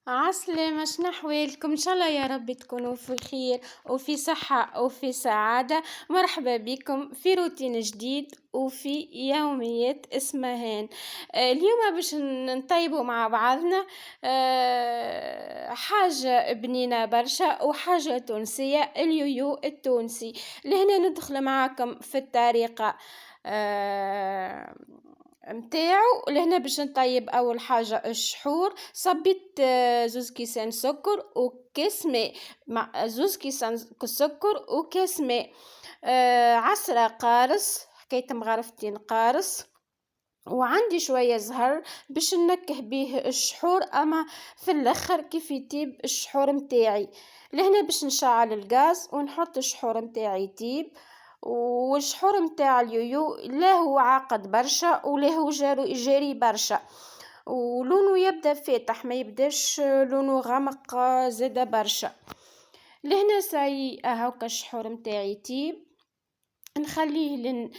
عسلامة، شنو أحوالكم؟ إن شاء الله يا رب تكونوا في خير وفي صحة وفي سعادة. مرحبا بكم في روتين جديد وفي يوميات اسمهان. اليوم باش نطيبوا مع بعضنا حاجة بنينة برشا وحاجة تونسية، اليويو التونسي. لهنا ندخل معاكم في الطريقة متاعو. لهنا باش نطيب اول حاجه الشحور. صبيت زوز كيسان سكر وكاس ماء، مع زوز كيسان سكر وكاس ماء. عسرة قارص، حكاية مغرفتين قارص، وعندي شوية زهر باش نكه بيه الشحور. اما في الاخر كيف يطيب الشحور متاعي. لهنا باش نشعل الغاز ونحط الشحور متاعي يطيب. والشحور متاع اليويو لا هو عاقد برشا ولا هو جاري برشا، ولونه يبدا فاتح، ما يبداش لونه غامق زاده برشا. لهنا ساي هاكا الشحور متاعي يطيب، نخليه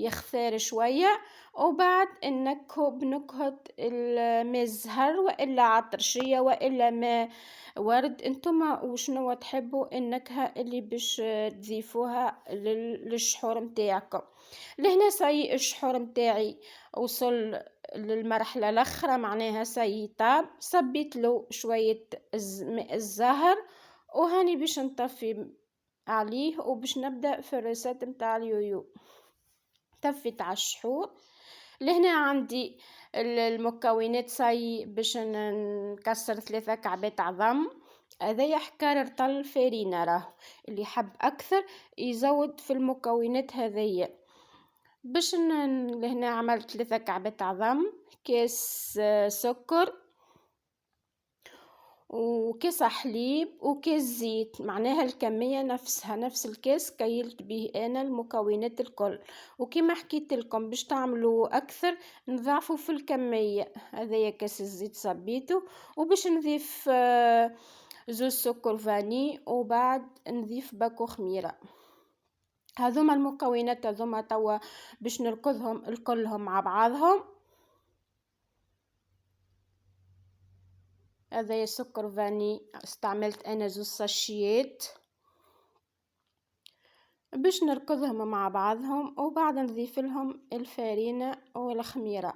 يخفر شويه، وبعد نكهو بنكهة الماء الزهر والا عطرشيه والا ماء ورد. انتما وشنو تحبوا النكهه اللي باش تضيفوها للشحور متاعكم. لهنا ساي الشحور متاعي وصل للمرحله الاخرى، معناها ساي طاب. صبيت له شويه ماء الزهر وهاني باش نطفي عليه وباش نبدا في الريسات متاع اليويو. طفيت على الشحور. لهنا عندي المكونات ساي باش نكسر 3 كعبات عظم. هذايا حكار رطل فارينة، راه اللي حب اكثر يزود في المكونات هذيا. باش لهنا عملت 3 كعبات عظم، كاس سكر وكاس حليب وكاس زيت، معناها الكمية نفسها نفس الكاس كيلت به انا المكونات الكل. وكما حكيت لكم باش تعملوا اكثر نضاعفوا في الكمية. هذايا كاس الزيت صبيته، وباش نضيف زوز سكر فاني، وبعد نضيف باكو خميرة. هذوما المكونات هذوما توا باش نركضهم الكلهم مع بعضهم. هذا سكر فاني استعملت انا 2 ساشيات باش نركضهم مع بعضهم، وبعد نضيف لهم الفارينة والخميرة.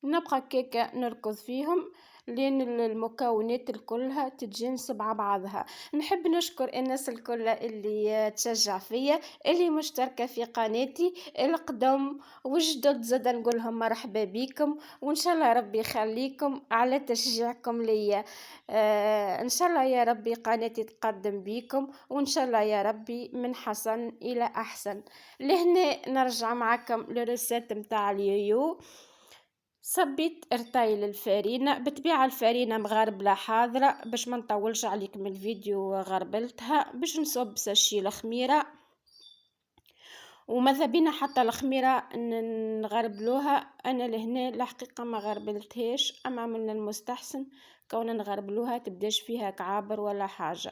نبقى كيكا نركض فيهم لين المكونات الكلها تتجانس مع بعضها. نحب نشكر الناس الكل اللي تشجع فيا، اللي مشتركة في قناتي، القدم والجدد زاد نقولهم مرحبا بكم، وان شاء الله ربي يخليكم على تشجيعكم ليا. ان شاء الله يا ربي قناتي تقدم بكم، وان شاء الله يا ربي من حسن الى احسن. لهنا نرجع معكم للرسالة متاع اليويو. صبيت رطايل الفارينة، بطبيعة الفارينة مغربلة حاضرة باش ما نطولش عليكم الفيديو. غربلتها باش نصب ساشي الخميرة، وماذا بينا حتى الخميرة نغربلوها. انا لهنا الحقيقة ما غربلتهاش، اما من المستحسن كون نغربلوها تبداش فيها كعابر ولا حاجة.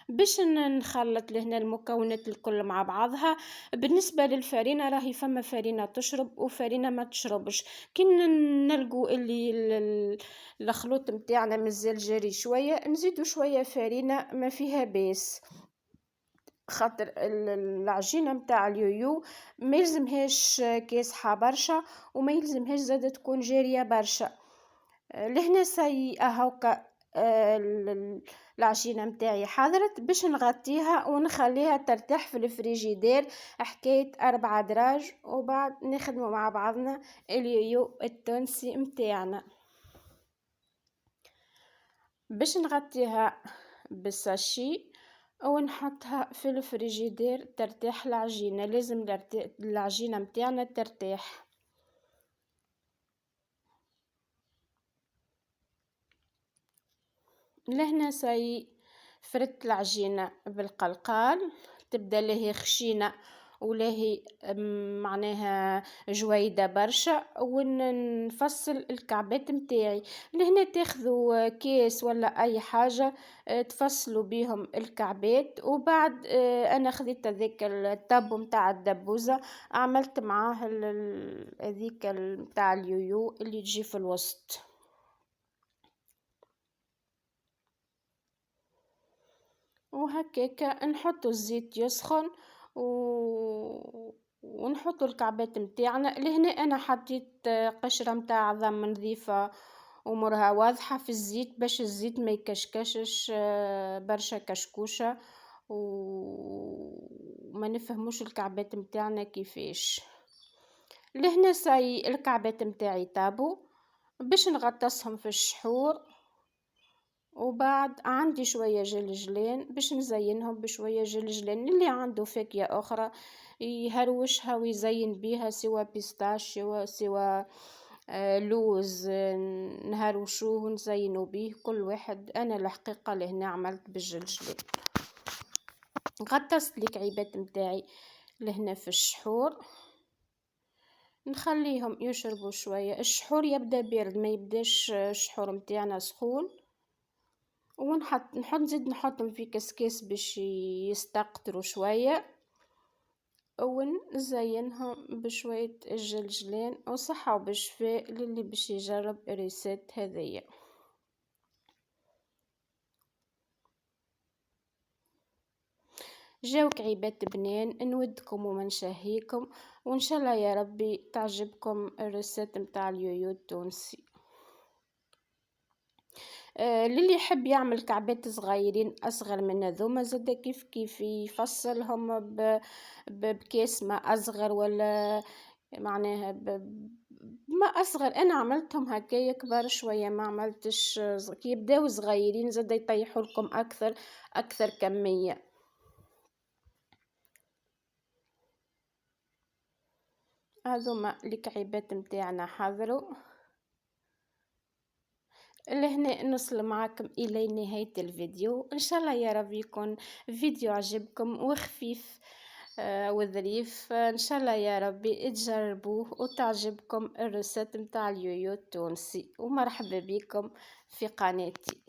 باش نخلط لهنا المكونات الكل مع بعضها. بالنسبه للفرينه راهي فما فرينه تشرب وفرينه ما تشربش. كي نلقوا اللي الخلوط نتاعنا مازال جاري شويه نزيدوا شويه فرينه ما فيها باس، خاطر العجينه نتاع اليويو ما يلزمهاش كاسحه برشا وما يلزمهاش زاده تكون جاريه برشا. لهنا سي هاوكا العجينه متاعي حضرت باش نغطيها ونخليها ترتاح في الفريجيدير حكايه 4 دراج، وبعد نخدموا مع بعضنا اليويو التونسي متاعنا. باش نغطيها بالساشي ونحطها في الفريجيدير ترتاح العجينه. لازم العجينه متاعنا ترتاح. لهنا ساي فرت العجينة بالقلقال، تبدا لهي خشينة ولاهي معناها جويدة برشا، ونفصل الكعبات متاعي. لهنا تاخذوا كيس ولا أي حاجة تفصلوا بيهم الكعبات، وبعد أنا خذيت هذاك الطابو متاع الدبوزة، عملت معاه هذيك متاع اليويو اللي تجي في الوسط. وهكاكا نحطو الزيت يسخن و... ونحطو الكعبات متاعنا. لهنا انا حطيت قشرة متاع عظم نظيفة امورها واضحة في الزيت باش الزيت ما يكشكشش برشا كشكوشة وما نفهموش الكعبات متاعنا كيفاش. لهنا ساي الكعبات متاعي طابو باش نغطسهم في الشحور، وبعد عندي شوية جلجلان باش نزينهم بشوية جلجلان. اللي عنده فاكهة أخرى يهروشها ويزين بيها، سوا بيستاشيو سوا لوز، نهروشوه ونزينو بيه كل واحد. أنا الحقيقة لهنا عملت بالجلجلان. غطست الكعيبات متاعي لهنا في الشحور، نخليهم يشربوا شوية. الشحور يبدأ بارد، ما يبداش الشحور متاعنا سخون. نزيد نحطهم في كسكاس باش يستقطروا شوية، ونزينهم بشوية الجلجلان. وصحة وبشفاء للي باش يجرب الريسيت هذيا. جاو كعيبات بنان، نودكم ومن شهيكم، وان شاء الله يا ربي تعجبكم الريسيت متاع اليويو التونسي. للي يحب يعمل كعبات صغيرين اصغر من هذوما زاد كيف يفصلهم بكيس ما اصغر، ولا معناها ما اصغر. انا عملتهم هكايا كبار شويه، ما عملتش كي يبداو صغيرين زاد يطيحوا لكم اكثر كميه. هذوما الكعيبات متاعنا حضروا. لهنا نوصل معكم الى نهاية الفيديو. ان شاء الله يا رب يكون فيديو عجبكم وخفيف وظريف. ان شاء الله يا ربي تجربوه وتعجبكم الريسيت متاع اليويو التونسي. ومرحبا بكم في قناتي.